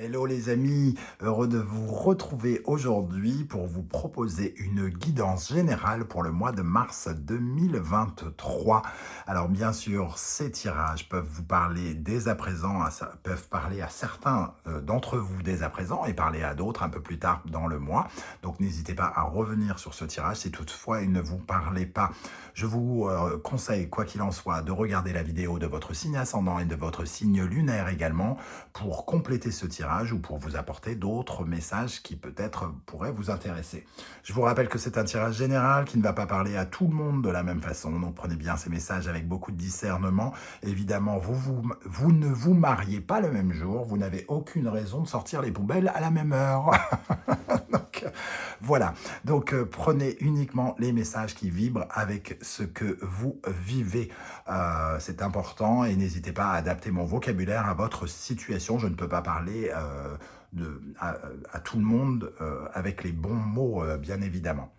Hello les amis, heureux de vous retrouver aujourd'hui pour vous proposer une guidance générale pour le mois de mars 2023. Alors bien sûr, ces tirages peuvent vous parler dès à présent, peuvent parler à certains d'entre vous dès à présent et parler à d'autres un peu plus tard dans le mois. Donc n'hésitez pas à revenir sur ce tirage si toutefois il ne vous parlait pas. Je vous conseille, quoi qu'il en soit, de regarder la vidéo de votre signe ascendant et de votre signe lunaire également pour compléter ce tirage ou pour vous apporter d'autres messages qui peut-être pourraient vous intéresser. Je vous rappelle que c'est un tirage général qui ne va pas parler à tout le monde de la même façon, donc prenez bien ces messages avec beaucoup de discernement. Évidemment, vous ne vous mariez pas le même jour, vous n'avez aucune raison de sortir les poubelles à la même heure. Donc, voilà, donc prenez uniquement les messages qui vibrent avec ce que vous vivez. C'est important et n'hésitez pas à adapter mon vocabulaire à votre situation. Je ne peux pas parler à tout le monde avec les bons mots, bien évidemment.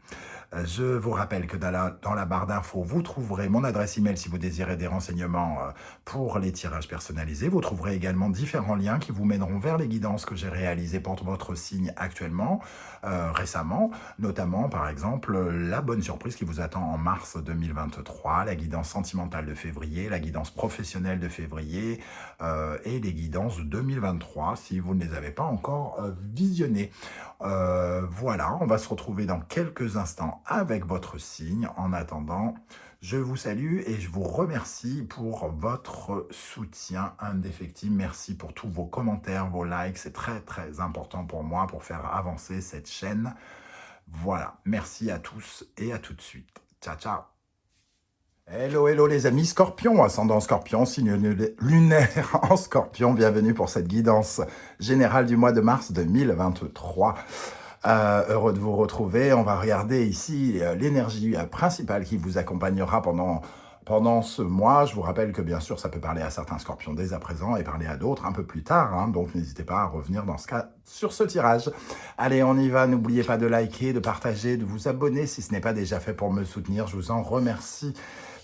Je vous rappelle que dans la barre d'infos, vous trouverez mon adresse email si vous désirez des renseignements pour les tirages personnalisés. Vous trouverez également différents liens qui vous mèneront vers les guidances que j'ai réalisées pour votre signe actuellement, récemment, notamment par exemple la bonne surprise qui vous attend en mars 2023, la guidance sentimentale de février, la guidance professionnelle de février et les guidances de 2023 si vous ne les avez pas encore visionnées. Voilà, on va se retrouver dans quelques instants avec votre signe. En attendant, je vous salue et je vous remercie pour votre soutien indéfectible. Merci pour tous vos commentaires, vos likes. C'est très, très important pour moi pour faire avancer cette chaîne. Voilà, merci à tous et à tout de suite. Ciao, ciao. Hello, hello les amis Scorpion, ascendant Scorpion, signe lunaire en Scorpion. Bienvenue pour cette guidance générale du mois de mars 2023. Heureux de vous retrouver. On va regarder ici l'énergie principale qui vous accompagnera pendant ce mois. Je vous rappelle que bien sûr, ça peut parler à certains scorpions dès à présent et parler à d'autres un peu plus tard. Hein, donc n'hésitez pas à revenir dans ce cas sur ce tirage. Allez, on y va. N'oubliez pas de liker, de partager, de vous abonner si ce n'est pas déjà fait pour me soutenir. Je vous en remercie.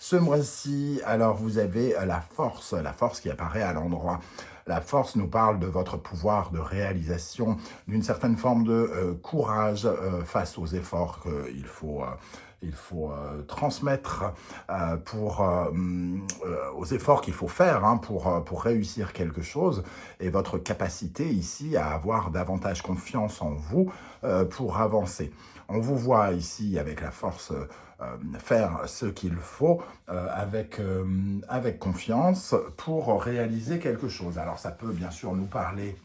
Ce mois-ci, alors vous avez la force qui apparaît à l'endroit. La force nous parle de votre pouvoir de réalisation, d'une certaine forme de courage face aux efforts qu'il faut transmettre aux efforts qu'il faut faire pour réussir quelque chose, et votre capacité ici à avoir davantage confiance en vous pour avancer. On vous voit ici avec la force faire ce qu'il faut avec confiance pour réaliser quelque chose. Alors ça peut bien sûr nous parler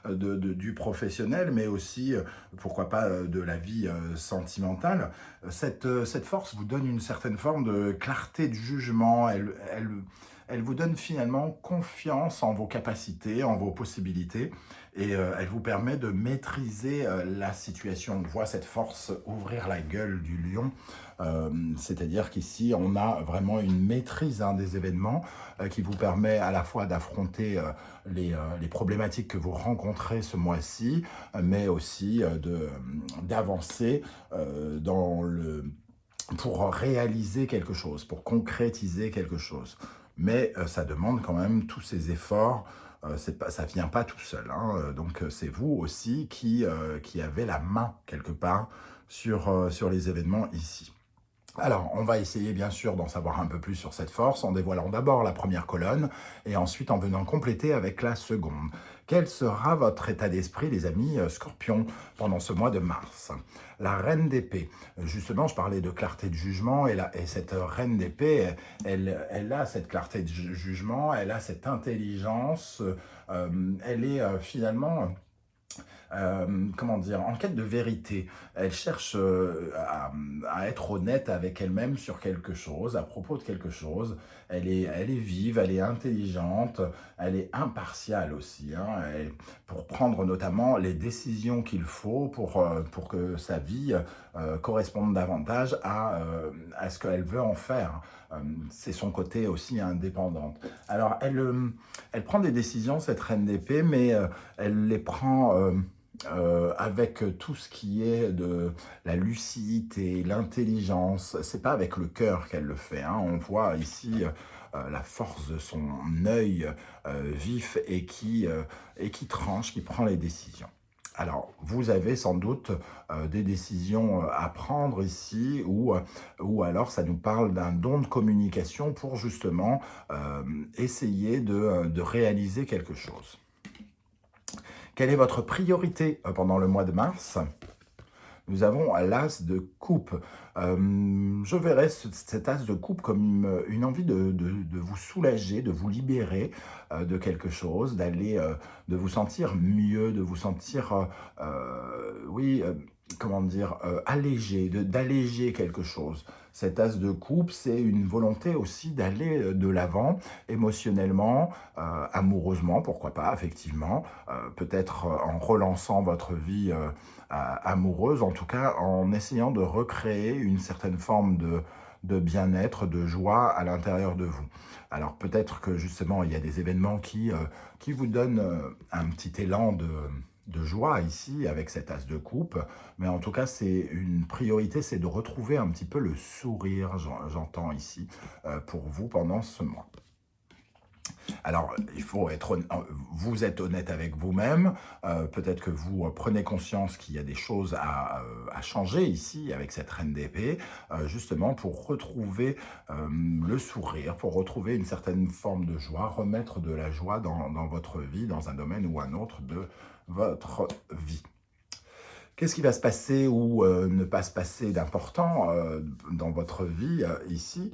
du professionnel, mais aussi, pourquoi pas, de la vie sentimentale. Cette force vous donne une certaine forme de clarté de jugement. Elle vous donne finalement confiance en vos capacités, en vos possibilités, et elle vous permet de maîtriser la situation. On voit cette force ouvrir la gueule du lion, c'est-à-dire qu'ici, on a vraiment une maîtrise des événements qui vous permet à la fois d'affronter les problématiques que vous rencontrez ce mois-ci, mais aussi d'avancer pour réaliser quelque chose, pour concrétiser quelque chose. Mais ça demande quand même tous ces efforts. Ça ne vient pas tout seul. Donc c'est vous aussi qui avez la main quelque part sur les événements ici. Alors, on va essayer bien sûr d'en savoir un peu plus sur cette force en dévoilant d'abord la première colonne et ensuite en venant compléter avec la seconde. Quel sera votre état d'esprit, les amis Scorpions, pendant ce mois de mars? La reine d'épée. Justement, je parlais de clarté de jugement et cette reine d'épée, elle a cette clarté de jugement, elle a cette intelligence, elle est finalement... comment dire, en quête de vérité. Elle cherche à être honnête avec elle-même sur quelque chose, à propos de quelque chose. Elle est vive, elle est intelligente, elle est impartiale aussi, pour prendre notamment les décisions qu'il faut pour que sa vie corresponde davantage à ce qu'elle veut en faire. C'est son côté aussi indépendante. Alors, elle prend des décisions, cette reine d'épée, mais elle les prend avec tout ce qui est de la lucidité, l'intelligence. C'est pas avec le cœur qu'elle le fait, hein. On voit ici la force de son œil vif et qui tranche, qui prend les décisions. Alors, vous avez sans doute des décisions à prendre ici, ou alors ça nous parle d'un don de communication pour justement essayer de réaliser quelque chose. Quelle est votre priorité pendant le mois de mars? Nous avons l'as de coupe. Je verrais cet as de coupe comme une envie de vous soulager, de vous libérer de quelque chose, de vous sentir mieux, de vous sentir, oui, comment dire, allégé, d'alléger quelque chose. Cet as de coupe, c'est une volonté aussi d'aller de l'avant émotionnellement, amoureusement, pourquoi pas, effectivement, peut-être en relançant votre vie amoureuse, en tout cas en essayant de recréer une certaine forme de bien-être, de joie à l'intérieur de vous. Alors peut-être que justement il y a des événements qui vous donnent un petit élan de joie ici avec cet as de coupe, mais en tout cas c'est une priorité, c'est de retrouver un petit peu le sourire, j'entends ici, pour vous pendant ce mois. Alors, il faut être, vous êtes honnête avec vous-même, peut-être que vous prenez conscience qu'il y a des choses à changer ici avec cette reine d'épée, justement pour retrouver le sourire, pour retrouver une certaine forme de joie, remettre de la joie dans votre vie, dans un domaine ou un autre de votre vie. Qu'est-ce qui va se passer ou ne pas se passer d'important dans votre vie ici?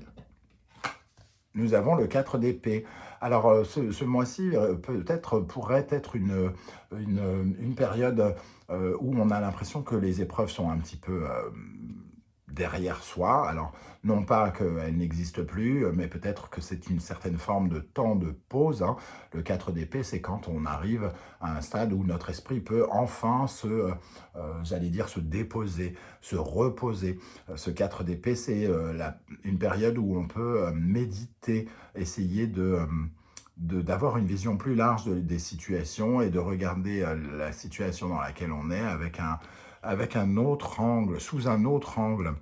Nous avons le 4 d'épée. Alors, ce mois-ci, peut-être pourrait être une période où on a l'impression que les épreuves sont un petit peu derrière soi. Alors, non pas qu'elles n'existent plus, mais peut-être que c'est une certaine forme de temps de pause, hein. Le 4 d'épée, c'est quand on arrive à un stade où notre esprit peut enfin j'allais dire, se déposer, se reposer. Ce 4 d'épée, c'est une période où on peut méditer, essayer d'avoir une vision plus large des situations et de regarder la situation dans laquelle on est avec un autre angle, sous un autre angle.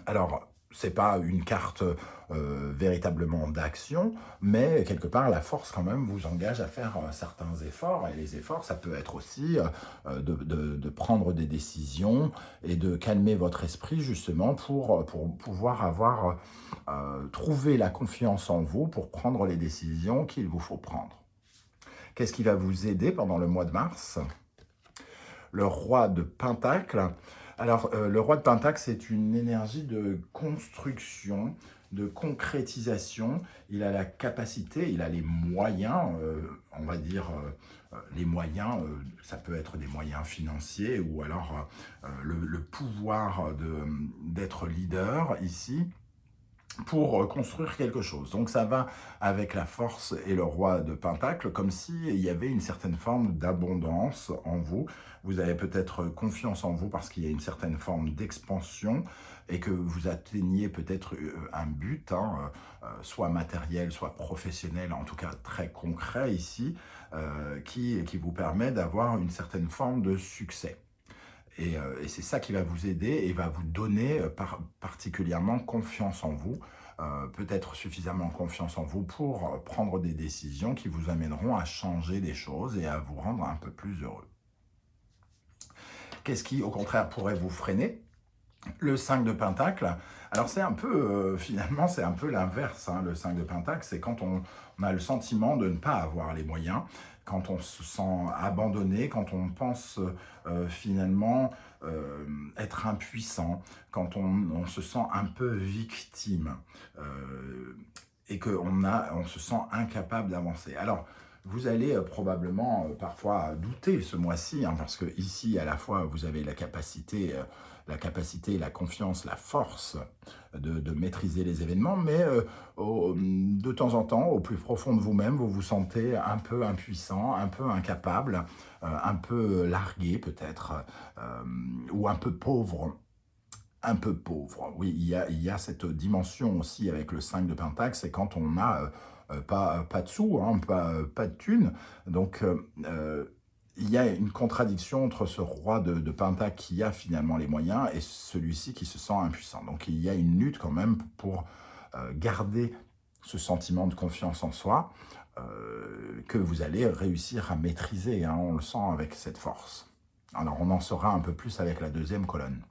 Alors, c'est pas une carte véritablement d'action, mais quelque part, la force quand même vous engage à faire certains efforts. Et les efforts, ça peut être aussi de prendre des décisions et de calmer votre esprit justement pour pouvoir avoir trouvé la confiance en vous pour prendre les décisions qu'il vous faut prendre. Qu'est-ce qui va vous aider pendant le mois de mars? Le roi de Pentacle. Alors, le roi de Pentacle, c'est une énergie de construction, de concrétisation. Il a la capacité, il a les moyens, on va dire, les moyens, ça peut être des moyens financiers ou alors le pouvoir d'être leader ici, pour construire quelque chose. Donc ça va avec la force et le roi de Pentacle, comme s'il y avait une certaine forme d'abondance en vous. Vous avez peut-être confiance en vous parce qu'il y a une certaine forme d'expansion et que vous atteigniez peut-être un but, hein, soit matériel, soit professionnel, en tout cas très concret ici, qui vous permet d'avoir une certaine forme de succès. Et c'est ça qui va vous aider et va vous donner particulièrement confiance en vous, peut-être suffisamment confiance en vous pour prendre des décisions qui vous amèneront à changer des choses et à vous rendre un peu plus heureux. Qu'est-ce qui, au contraire, pourrait vous freiner? Le 5 de Pentacle, alors c'est un peu, finalement, c'est un peu l'inverse, hein, le 5 de Pentacle, c'est quand on a le sentiment de ne pas avoir les moyens, quand on se sent abandonné, quand on pense finalement être impuissant, quand on se sent un peu victime et on se sent incapable d'avancer. Alors, vous allez probablement parfois douter ce mois-ci, hein, parce que ici, à la fois, vous avez la capacité, la confiance, la force de maîtriser les événements, mais de temps en temps, au plus profond de vous-même, vous vous sentez un peu impuissant, un peu incapable, un peu largué peut-être, ou un peu pauvre. Un peu pauvre, oui, il y a cette dimension aussi avec le 5 de Pentacle, c'est quand on n'a pas de sous, hein, pas de thunes, donc il y a une contradiction entre ce roi de Pentacle qui a finalement les moyens et celui-ci qui se sent impuissant. Donc il y a une lutte quand même pour garder ce sentiment de confiance en soi que vous allez réussir à maîtriser, hein, on le sent avec cette force. Alors on en saura un peu plus avec la deuxième colonne.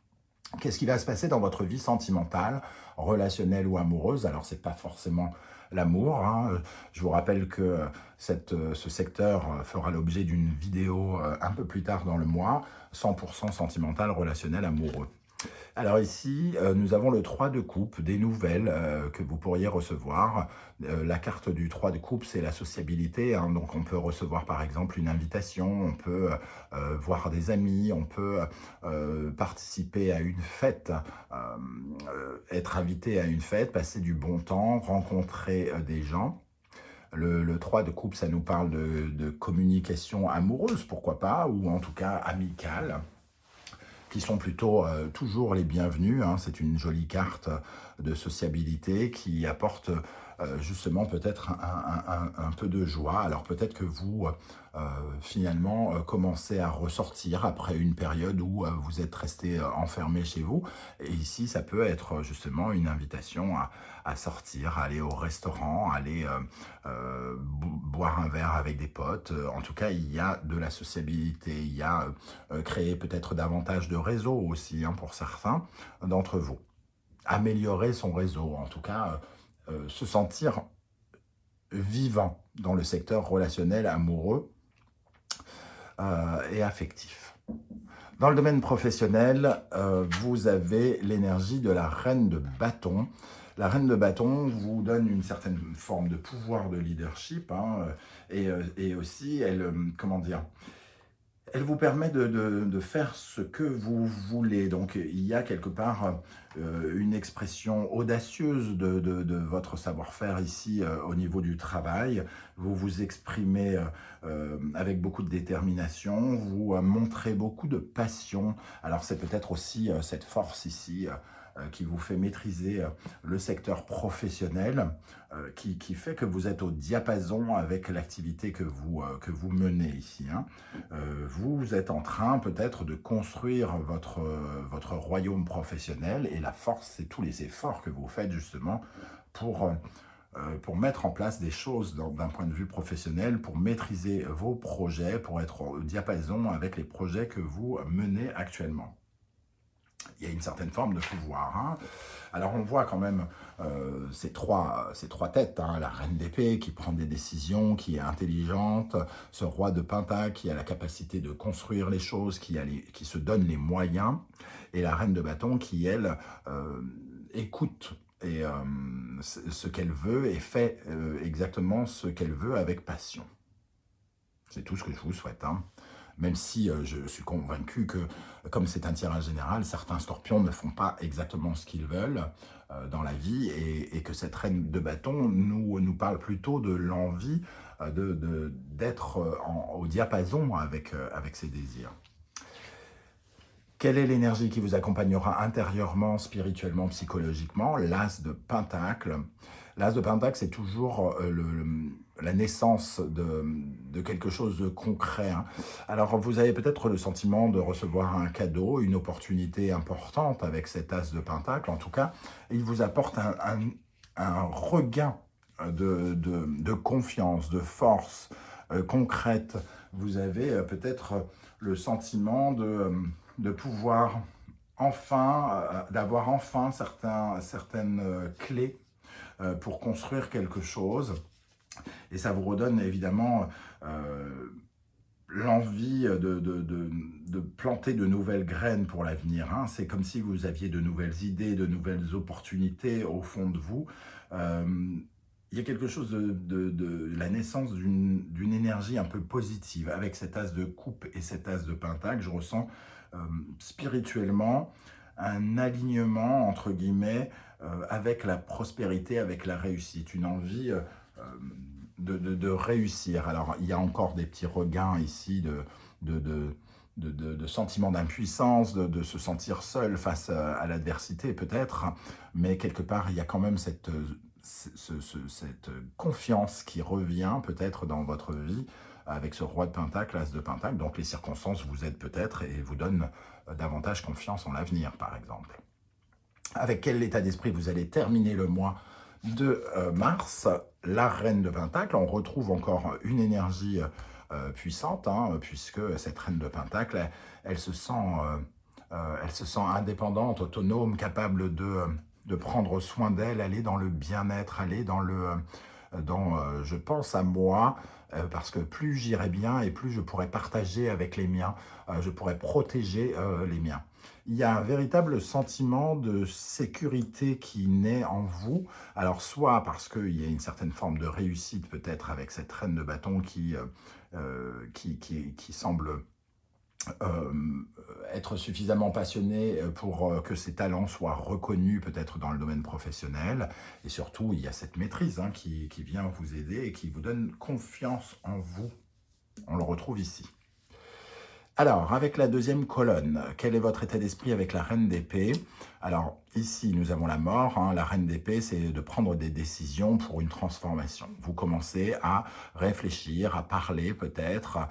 Qu'est-ce qui va se passer dans votre vie sentimentale, relationnelle ou amoureuse? Alors, ce n'est pas forcément l'amour, hein. Je vous rappelle que ce secteur fera l'objet d'une vidéo un peu plus tard dans le mois, 100% sentimental, relationnel, amoureux. Alors ici, nous avons le 3 de coupe, des nouvelles que vous pourriez recevoir. La carte du 3 de coupe, c'est la sociabilité, hein, donc on peut recevoir par exemple une invitation, on peut voir des amis, on peut participer à une fête, être invité à une fête, passer du bon temps, rencontrer des gens. Le 3 de coupe, ça nous parle de communication amoureuse, pourquoi pas, ou en tout cas amicale, qui sont plutôt toujours les bienvenus, hein. C'est une jolie carte de sociabilité qui apporte justement peut-être un peu de joie. Alors peut-être que vous, finalement, commencez à ressortir après une période où vous êtes resté enfermé chez vous. Et ici, ça peut être justement une invitation à sortir, à aller au restaurant, aller boire un verre avec des potes. En tout cas, il y a de la sociabilité, il y a créer peut-être davantage de réseau aussi, hein, pour certains d'entre vous. Améliorer son réseau, en tout cas, se sentir vivant dans le secteur relationnel, amoureux et affectif. Dans le domaine professionnel, vous avez l'énergie de la reine de bâton. La reine de bâton vous donne une certaine forme de pouvoir de leadership, hein, et aussi, elle, comment dire, elle vous permet de faire ce que vous voulez. Donc, il y a quelque part une expression audacieuse de votre savoir-faire ici au niveau du travail. Vous vous exprimez avec beaucoup de détermination, vous montrez beaucoup de passion. Alors, c'est peut-être aussi cette force ici qui vous fait maîtriser le secteur professionnel, qui fait que vous êtes au diapason avec l'activité que vous menez ici, hein. Vous êtes en train peut-être de construire votre royaume professionnel et la force, c'est tous les efforts que vous faites justement pour mettre en place des choses d'un point de vue professionnel, pour maîtriser vos projets, pour être au diapason avec les projets que vous menez actuellement. Il y a une certaine forme de pouvoir, hein. Alors on voit quand même ces trois têtes, hein, la reine d'épée qui prend des décisions, qui est intelligente, ce roi de pentacle qui a la capacité de construire les choses, qui se donne les moyens, et la reine de bâton qui, elle, écoute et, ce qu'elle veut et fait exactement ce qu'elle veut avec passion. C'est tout ce que je vous souhaite, hein. Même si je suis convaincu que, comme c'est un tirage général, certains scorpions ne font pas exactement ce qu'ils veulent dans la vie, et que cette reine de bâton nous parle plutôt de l'envie d'être au diapason avec ses désirs. Quelle est l'énergie qui vous accompagnera intérieurement, spirituellement, psychologiquement? L'as de pentacle. L'as de pentacle, c'est toujours la naissance de quelque chose de concret, hein. Alors, vous avez peut-être le sentiment de recevoir un cadeau, une opportunité importante avec cet as de pentacle. En tout cas, il vous apporte un regain de confiance, de force concrète. Vous avez peut-être le sentiment de pouvoir enfin, d'avoir enfin certaines clés pour construire quelque chose. Et ça vous redonne évidemment l'envie de planter de nouvelles graines pour l'avenir, hein. C'est comme si vous aviez de nouvelles idées, de nouvelles opportunités au fond de vous. Il y a quelque chose de la naissance d'une énergie un peu positive. Avec cet as de coupe et cet as de pentacle, je ressens spirituellement un alignement, entre guillemets, avec la prospérité, avec la réussite, une envie de réussir. Alors, il y a encore des petits regains ici de sentiments d'impuissance, de se sentir seul face à l'adversité peut-être, mais quelque part, il y a quand même cette confiance qui revient peut-être dans votre vie, avec ce roi de pentacle, as de pentacle. Donc les circonstances vous aident peut-être et vous donnent davantage confiance en l'avenir, par exemple. Avec quel état d'esprit vous allez terminer le mois de mars? La reine de pentacle, on retrouve encore une énergie puissante, hein, puisque cette reine de pentacle, elle se sent indépendante, autonome, capable de prendre soin d'elle, aller dans le bien-être, aller dans je pense à moi, parce que plus j'irai bien et plus je pourrai partager avec les miens, je pourrai protéger les miens. Il y a un véritable sentiment de sécurité qui naît en vous, alors soit parce qu'il y a une certaine forme de réussite peut-être avec cette reine de bâton qui semble être suffisamment passionné pour que ses talents soient reconnus peut-être dans le domaine professionnel. Et surtout, il y a cette maîtrise hein, qui vient vous aider et qui vous donne confiance en vous. On le retrouve ici. Alors, avec la deuxième colonne, quel est votre état d'esprit avec la reine d'épée? Alors, ici, nous avons la mort. Hein. La reine d'épée, c'est de prendre des décisions pour une transformation. Vous commencez à réfléchir, à parler peut-être,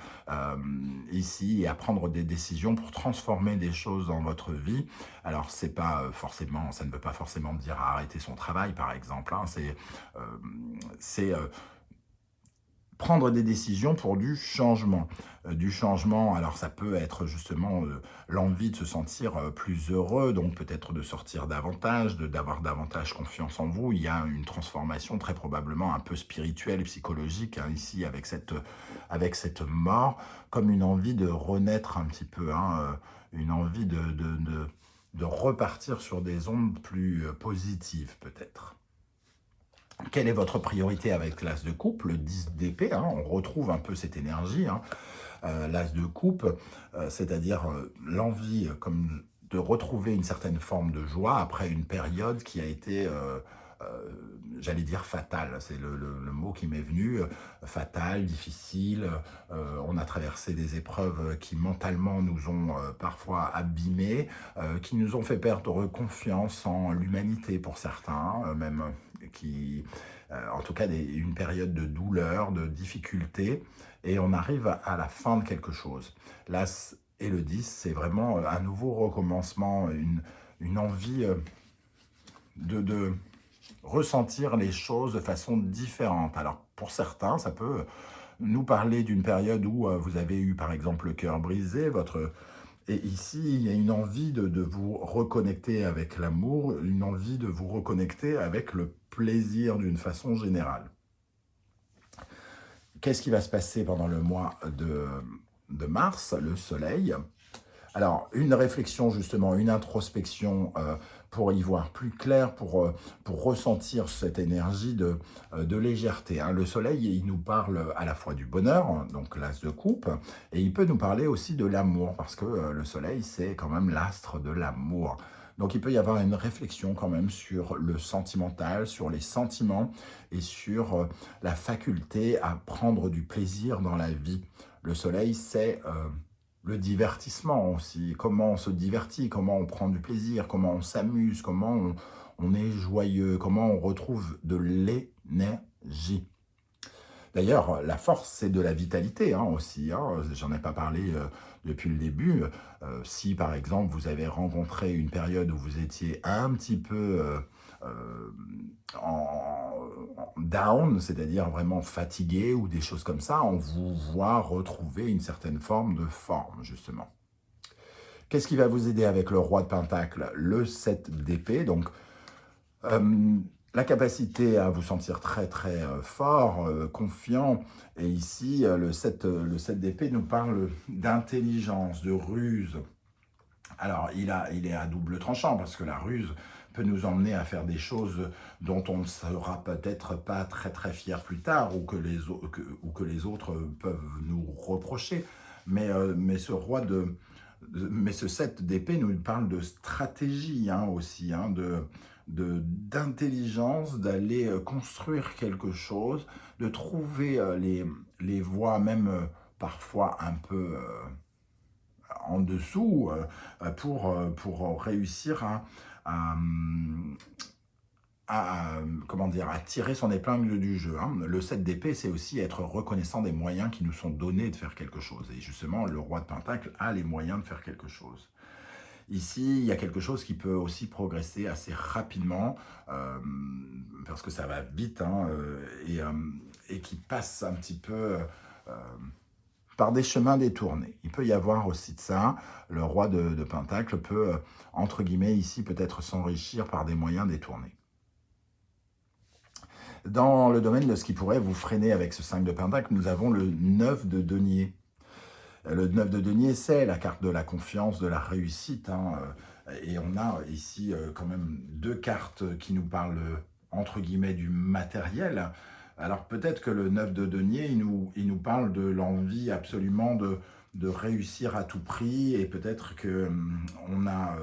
ici, et à prendre des décisions pour transformer des choses dans votre vie. Alors, c'est pas forcément, ça ne veut pas forcément dire arrêter son travail, par exemple. Hein. C'est prendre des décisions pour du changement. Du changement, alors ça peut être justement l'envie de se sentir plus heureux, donc peut-être de sortir davantage, d'avoir davantage confiance en vous. Il y a une transformation très probablement un peu spirituelle et psychologique hein, ici avec cette mort, comme une envie de renaître un petit peu, hein, une envie de repartir sur des ondes plus positives peut-être. Quelle est votre priorité avec l'as de coupe, le 10 d'épée hein, on retrouve un peu cette énergie, hein, l'as de coupe, c'est-à-dire l'envie comme de retrouver une certaine forme de joie après une période qui a été, j'allais dire fatale, c'est le mot qui m'est venu, fatale, difficile, on a traversé des épreuves qui mentalement nous ont parfois abîmés, qui nous ont fait perdre confiance en l'humanité pour certains, même qui, en tout cas, une période de douleur, de difficulté, et on arrive à la fin de quelque chose. L'As et le 10, c'est vraiment un nouveau recommencement, une envie de ressentir les choses de façon différente. Alors, pour certains, ça peut nous parler d'une période où vous avez eu, par exemple, le cœur brisé, et ici, il y a une envie de vous reconnecter avec l'amour, une envie de vous reconnecter avec le plaisir d'une façon générale. Qu'est-ce qui va se passer pendant le mois de mars? Le soleil. Alors, une réflexion justement, une introspection pour y voir plus clair, pour ressentir cette énergie de légèreté. Hein. Le soleil, il nous parle à la fois du bonheur, donc l'as de coupe, et il peut nous parler aussi de l'amour, parce que le soleil, c'est quand même l'astre de l'amour. Donc il peut y avoir une réflexion quand même sur le sentimental, sur les sentiments, et sur la faculté à prendre du plaisir dans la vie. Le soleil, c'est le divertissement aussi, comment on se divertit, comment on prend du plaisir, comment on s'amuse, comment on est joyeux, comment on retrouve de l'énergie. D'ailleurs, la force, c'est de la vitalité hein, aussi. Hein. J'en ai pas parlé depuis le début. Si, par exemple, vous avez rencontré une période où vous étiez un petit peu en down, c'est-à-dire vraiment fatigué ou des choses comme ça, on vous voit retrouver une certaine forme de forme, justement. Qu'est-ce qui va vous aider avec le roi de pentacle? Le 7 d'épée, donc la capacité à vous sentir très très fort, confiant, et ici le 7 d'épée nous parle d'intelligence, de ruse. Alors il est à double tranchant parce que la ruse peut nous emmener à faire des choses dont on ne sera peut-être pas très très fier plus tard ou que les autres peuvent nous reprocher. Mais ce 7 d'épée nous parle de stratégie hein, aussi, hein, d'intelligence, d'aller construire quelque chose, de trouver les voies même parfois un peu en dessous pour réussir à comment dire, à tirer son épingle du jeu, hein. Le 7 d'épée, c'est aussi être reconnaissant des moyens qui nous sont donnés de faire quelque chose. Et justement, le roi de Pentacle a les moyens de faire quelque chose. Ici, il y a quelque chose qui peut aussi progresser assez rapidement, parce que ça va vite, hein, et qui passe un petit peu par des chemins détournés. Il peut y avoir aussi de ça. Le roi de Pentacle peut, entre guillemets, ici, peut-être s'enrichir par des moyens détournés. Dans le domaine de ce qui pourrait vous freiner avec ce 5 de Pentacle, nous avons le 9 de denier. Le 9 de denier, c'est la carte de la confiance, de la réussite, hein, et on a ici quand même deux cartes qui nous parlent, entre guillemets, du matériel. Alors peut-être que le 9 de denier, il nous parle de l'envie absolument de réussir à tout prix, et peut-être que on a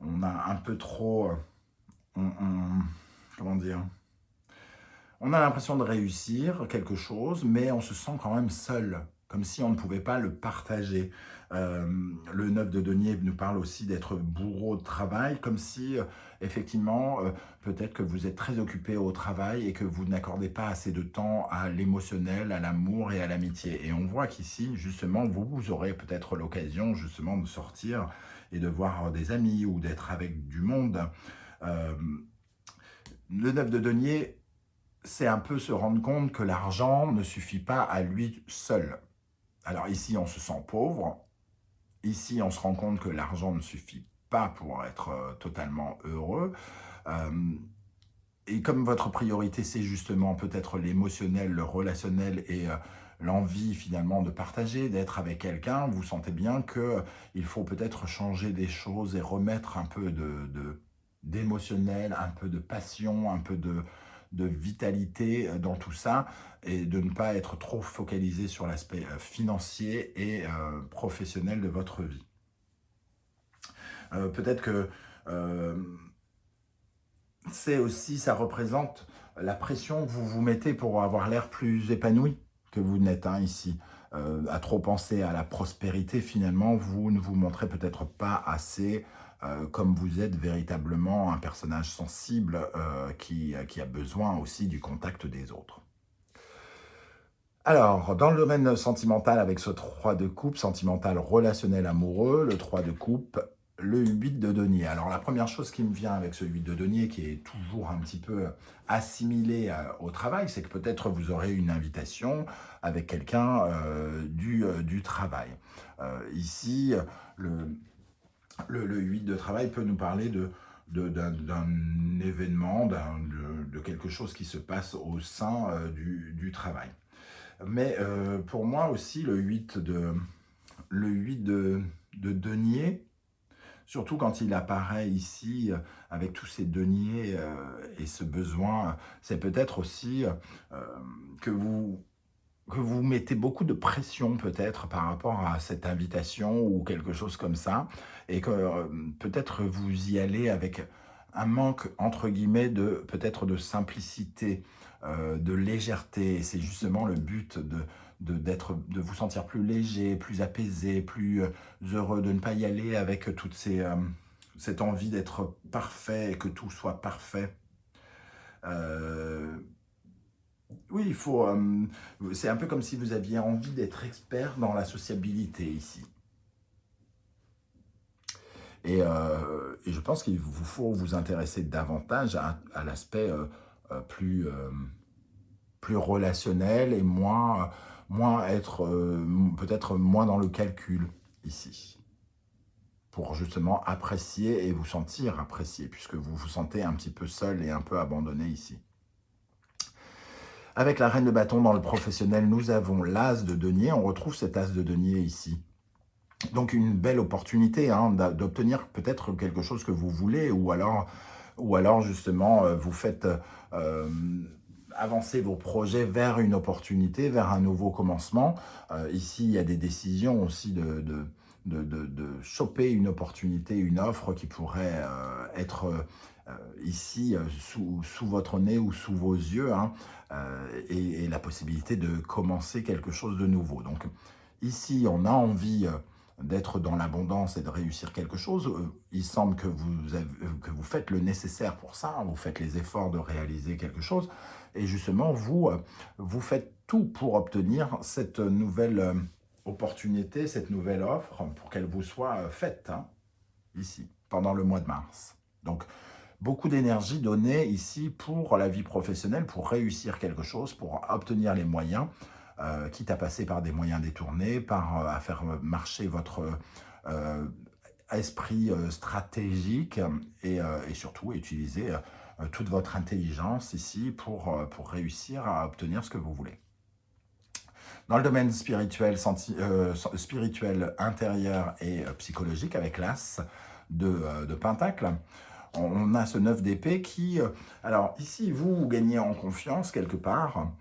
un peu trop... comment dire, on a l'impression de réussir quelque chose, mais on se sent quand même seul, comme si on ne pouvait pas le partager. Le 9 de denier nous parle aussi d'être bourreau de travail, comme si, effectivement, peut-être que vous êtes très occupé au travail et que vous n'accordez pas assez de temps à l'émotionnel, à l'amour et à l'amitié. Et on voit qu'ici, justement, vous aurez peut-être l'occasion, justement, de sortir et de voir des amis ou d'être avec du monde. Euh, le 9 de denier, c'est un peu se rendre compte que l'argent ne suffit pas à lui seul. Alors ici, on se sent pauvre. Ici, on se rend compte que l'argent ne suffit pas pour être totalement heureux. Euh, et comme votre priorité, c'est justement peut-être l'émotionnel, le relationnel et l'envie finalement de partager, d'être avec quelqu'un, vous sentez bien qu'il faut peut-être changer des choses et remettre un peu d'émotionnel, un peu de passion, un peu de vitalité dans tout ça, et de ne pas être trop focalisé sur l'aspect financier et professionnel de votre vie. Peut-être que c'est aussi, ça représente la pression que vous vous mettez pour avoir l'air plus épanoui que vous n'êtes, hein, ici. À trop penser à la prospérité, finalement, vous ne vous montrez peut-être pas assez comme vous êtes véritablement un personnage sensible qui a besoin aussi du contact des autres. Alors, dans le domaine sentimental, avec ce 3 de coupe, sentimental, relationnel, amoureux, le 3 de coupe, le 8 de denier. Alors, la première chose qui me vient avec ce 8 de denier, qui est toujours un petit peu assimilé au travail, c'est que peut-être vous aurez une invitation avec quelqu'un du travail. Ici, le 8 de travail peut nous parler d'un événement, de quelque chose qui se passe au sein du travail. Mais pour moi aussi, le 8 de denier, surtout quand il apparaît ici avec tous ces deniers et ce besoin, c'est peut-être aussi que vous mettez beaucoup de pression peut-être par rapport à cette invitation ou quelque chose comme ça, et que peut-être vous y allez avec un manque, entre guillemets, peut-être de simplicité, de légèreté. Et c'est justement le but de vous sentir plus léger, plus apaisé, plus heureux, de ne pas y aller avec cette envie d'être parfait et que tout soit parfait. Oui, c'est un peu comme si vous aviez envie d'être expert dans la sociabilité ici. Et je pense qu'il vous faut vous intéresser davantage à l'aspect plus relationnel et moins être, peut-être moins dans le calcul ici, pour justement apprécier et vous sentir apprécié, puisque vous vous sentez un petit peu seul et un peu abandonné ici. Avec la reine de bâton dans le professionnel, nous avons l'as de denier. On retrouve cet as de denier ici. Donc une belle opportunité hein, d'obtenir peut-être quelque chose que vous voulez, ou alors justement vous faites avancer vos projets vers une opportunité, vers un nouveau commencement. Ici, il y a des décisions aussi de choper une opportunité, une offre qui pourrait être ici sous votre nez ou sous vos yeux, hein, et la possibilité de commencer quelque chose de nouveau. Donc ici, on a envie d'être dans l'abondance et de réussir quelque chose. Il semble que vous faites le nécessaire pour ça, hein, vous faites les efforts de réaliser quelque chose, et justement, vous faites tout pour obtenir cette nouvelle opportunité, cette nouvelle offre, pour qu'elle vous soit faite, hein, ici, pendant le mois de mars. Donc, beaucoup d'énergie donnée ici pour la vie professionnelle, pour réussir quelque chose, pour obtenir les moyens, quitte à passer par des moyens détournés, à faire marcher votre euh, esprit stratégique, et surtout utiliser toute votre intelligence ici pour réussir à obtenir ce que vous voulez. Dans le domaine spirituel intérieur et psychologique, avec l'As de Pentacle, on a ce 9 d'épée qui... alors ici, vous gagnez en confiance quelque part,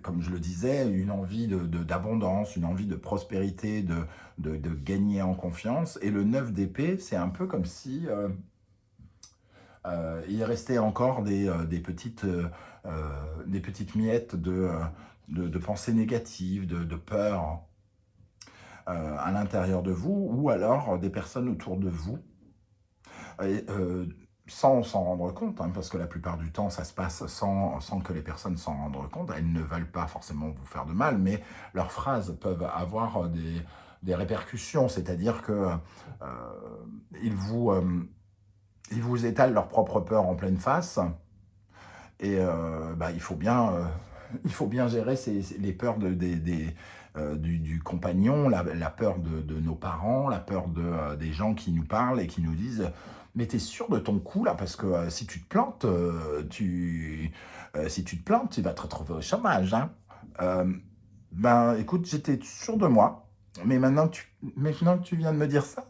comme je le disais, une envie d'abondance, une envie de prospérité, de gagner en confiance. Et le 9 d'épée, c'est un peu comme si il restait encore des petites miettes de pensées négatives, de peur à l'intérieur de vous, ou alors des personnes autour de vous, et, sans s'en rendre compte, hein, parce que la plupart du temps, ça se passe sans que les personnes s'en rendent compte. Elles ne veulent pas forcément vous faire de mal, mais leurs phrases peuvent avoir des répercussions, c'est-à-dire que ils vous étalent leur propre peur en pleine face, et il faut bien gérer les peurs du compagnon, la peur de nos parents, la peur des gens qui nous parlent et qui nous disent mais t'es sûr de ton coup là, parce que si tu te plantes, si tu te plantes, tu vas te retrouver au chômage, hein. Ben écoute, j'étais sûr de moi, mais maintenant que tu viens de me dire ça,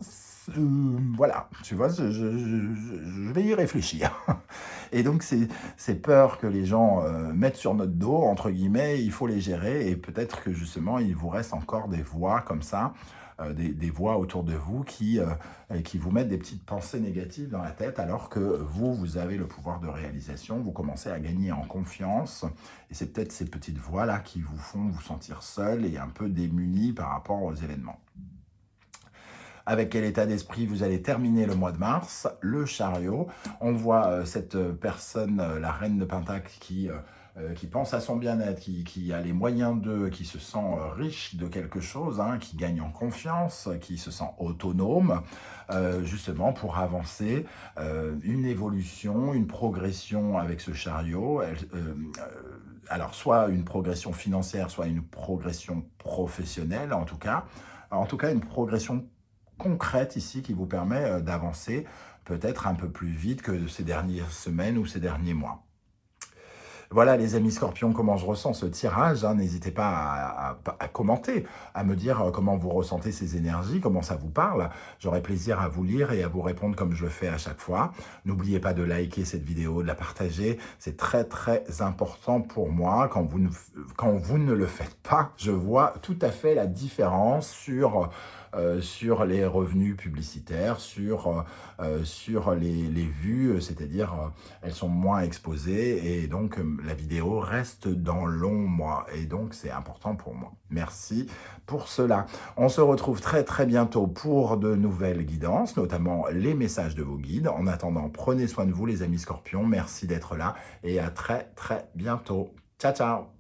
voilà, tu vois, je vais y réfléchir. Et donc, ces peurs que les gens mettent sur notre dos, entre guillemets, il faut les gérer. Et peut-être que justement, il vous reste encore des voix comme ça, des voix autour de vous qui vous mettent des petites pensées négatives dans la tête, alors que vous avez le pouvoir de réalisation, vous commencez à gagner en confiance. Et c'est peut-être ces petites voix-là qui vous font vous sentir seul et un peu démuni par rapport aux événements. Avec quel état d'esprit vous allez terminer le mois de mars? Le chariot. On voit cette personne, la reine de Pentacle, qui pense à son bien-être, qui a les moyens qui se sent riche de quelque chose, hein, qui gagne en confiance, qui se sent autonome, justement pour avancer, une évolution, une progression avec ce chariot. Alors, soit une progression financière, soit une progression professionnelle, en tout cas une progression concrète ici qui vous permet d'avancer peut-être un peu plus vite que ces dernières semaines ou ces derniers mois. Voilà les amis scorpions, comment je ressens ce tirage, hein. N'hésitez pas à commenter, à me dire comment vous ressentez ces énergies, comment ça vous parle. J'aurai plaisir à vous lire et à vous répondre comme je le fais à chaque fois. N'oubliez pas de liker cette vidéo, de la partager, c'est très très important pour moi. Quand vous ne le faites pas, je vois tout à fait la différence sur les revenus publicitaires, sur les vues, c'est-à-dire elles sont moins exposées, et donc la vidéo reste dans l'ombre, et donc c'est important pour moi. Merci pour cela. On se retrouve très très bientôt pour de nouvelles guidances, notamment les messages de vos guides. En attendant, prenez soin de vous les amis scorpions, merci d'être là, et à très très bientôt. Ciao ciao.